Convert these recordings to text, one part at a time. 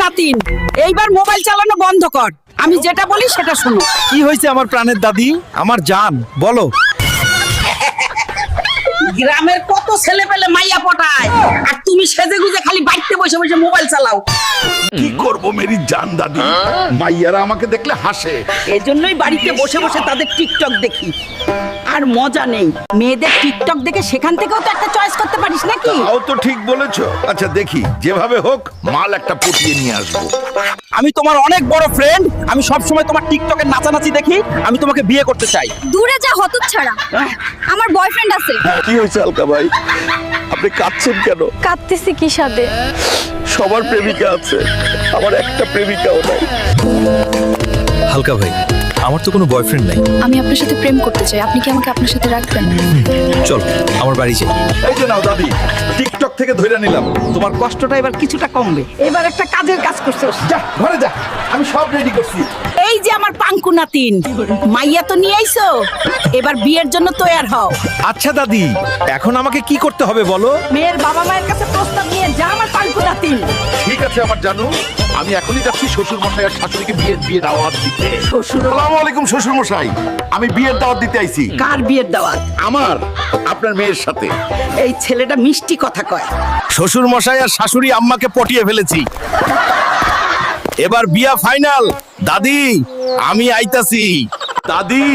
নাতিন, এইবার মোবাইল চালানো বন্ধ কর। আমি যেটা বলি সেটা শোনো। কি হয়েছে আমার প্রাণের দাদি, আমার জান, বলো। গ্রামের কত ছেলে পেলে মাইয়া পটায়, আর তুমি সেজে গুজে খালি বাড়িতে বসে বসে মোবাইল চালাও। কি করব মেরি জান দাদি, মাইয়ারা আমাকে দেখলে হাসে। এজন্যই বাড়িতে বসে বসে তাদের টিকটক দেখি, আর মজা নেই। মেয়েদের টিকটক দেখে সেখান থেকেও তো একটা চয়েস করতে পারিস নাকি? তাও তো ঠিক বলেছো। আচ্ছা দেখি, যেভাবে হোক মাল একটা পটিয়ে নিয়ে আসবো। আমি তোমার অনেক বড় ফ্রেন্ড, আমি সব সময় তোমার টিকটকের নাচানাচি দেখি, আমি তোমাকে বিয়ে করতে চাই। দূরে যা হতচ্ছাড়া, আমার বয়ফ্রেন্ড আছে। কি হয়েছে আলকা ভাই, আপনি কাঁদছেন কেন? কাঁদতেছি কি সাথে? সবার প্রেমিকা আছে, আমার একটা প্রেমিকাও নাই। হালকা ভাই, আমার তো কোনো বয়ফ্রেন্ড নাই। আমি আপনার সাথে প্রেম করতে চাই, আপনি কি আমাকে আপনার সাথে রাখবেন? চল আমার বাড়ি যাই। এই যে নাও দাদি, টিকটক থেকে ধরে নিলাম। তোমার কষ্টটা এবার কিছুটা কমবে। এবার একটা কাজের কাজ করছো। যা ঘরে যা, আমি সব রেডি করছি। এই যে আমার পাঙ্কু নাতিন, মাইয়া তো নিয়ে আইছো, এবার বিয়ের জন্য তৈয়ার হও। আচ্ছা দাদি, এখন আমাকে কি করতে হবে বলো? মেয়ের বাবা মায়ের কাছে প্রস্তাব নিয়ে যা আমার পাঙ্কু নাতিন। ঠিক আছে আমার জানু, আমি এখনই যাচ্ছি শ্বশুর মশাই আর শাশুড়িকে বিয়ের দাওয়াত দিতে। শ্বশুর? আসসালামু আলাইকুম শ্বশুর মশাই, আমি বিয়ের দাওয়াত দিতে আইছি। কার বিয়ের দাওয়াত? আমার আপনার মেয়ের সাথে। এই ছেলেটা মিষ্টি কথা কয়। শ্বশুর মশাই আর শাশুড়ি আম্মাকে পটিয়ে ফেলেছি, এবার বিয়া ফাইনাল। দাদি আমি আইতাছি। দাদি,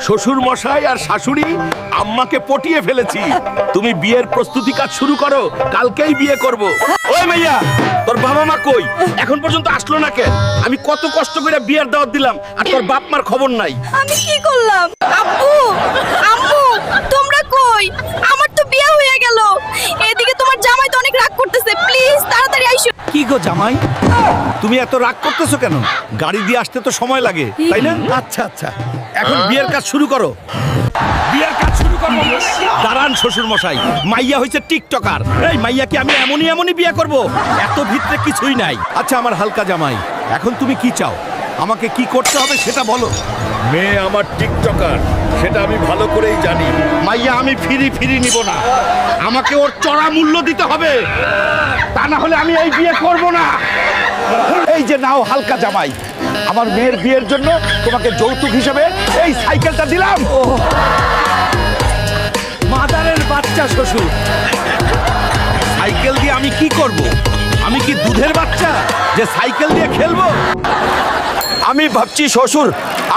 শ্বশুর মশাই আর শাশুড়ি আম্মাকে পটিয়ে ফেলেছি। তুমি বিয়ের প্রস্তুতি কাজ শুরু করো, কালকেই বিয়ে করব। ওই মাইয়া, তোর বাবা মা কই? এখন পর্যন্ত আসলো না কেন? আমি কত কষ্ট করে বিয়ের দাওয়াত দিলাম, আর তোর বাপ মার খবর নাই। আমি কি করলাম? আব্বু, আম্মু, তোমরা কই? আমার তো বিয়ে হয়ে গেল। এদিকে তোমার জামাই তো অনেক রাগ করতেছে, প্লিজ তাড়াতাড়ি আইসো। কি গো জামাই, তুমি এত রাগ করতেছো কেন? গাড়ি দিয়ে আসতে তো সময় লাগে, তাই না? আচ্ছা আচ্ছা, এখন বিয়ের কাজ শুরু করো। বিয়ের কাজ শুরু করো। দাঁড়ান শ্বশুর মশাই, মাইয়া হইছে টিকটকার। এই মাইয়াকে আমি এমনই বিয়ে করব, এত ভিতরে কিছুই নাই। আচ্ছা আমার হালকা জামাই, এখন তুমি কি চাও? আমাকে কি করতে হবে সেটা বলো। মেয়ে আমার টিকটকার, সেটা আমি ভালো করেই জানি। মাইয়া আমি ফিরি নিব না, আমাকে ওর চড়া মূল্য দিতে হবে, তা না হলে আমি এই বিয়ে করব না। এই যে নাও হালকা জামাই, আমার মেয়ের বিয়ের জন্য তোমাকে যৌতুক হিসেবে এই সাইকেলটা দিলাম। মাদারের বাচ্চা শ্বশুর, সাইকেল দিয়ে আমি কি করব? আমি কি দুধের বাচ্চা যে সাইকেল দিয়ে খেলবো? আমি ভাবছি শ্বশুর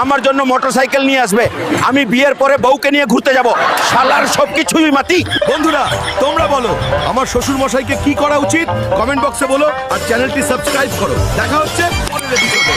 আমার জন্য মোটরসাইকেল নিয়ে আসবে, আমি বিয়ের পরে বউকে নিয়ে ঘুরতে যাব। শালার সবকিছুই মাটি। বন্ধুরা তোমরা বলো, আমার শ্বশুর মশাইকে কি করা উচিত? কমেন্ট বক্সে বলো, আর চ্যানেলটি সাবস্ক্রাইব করো। দেখা হচ্ছে পরের এপিসোডে।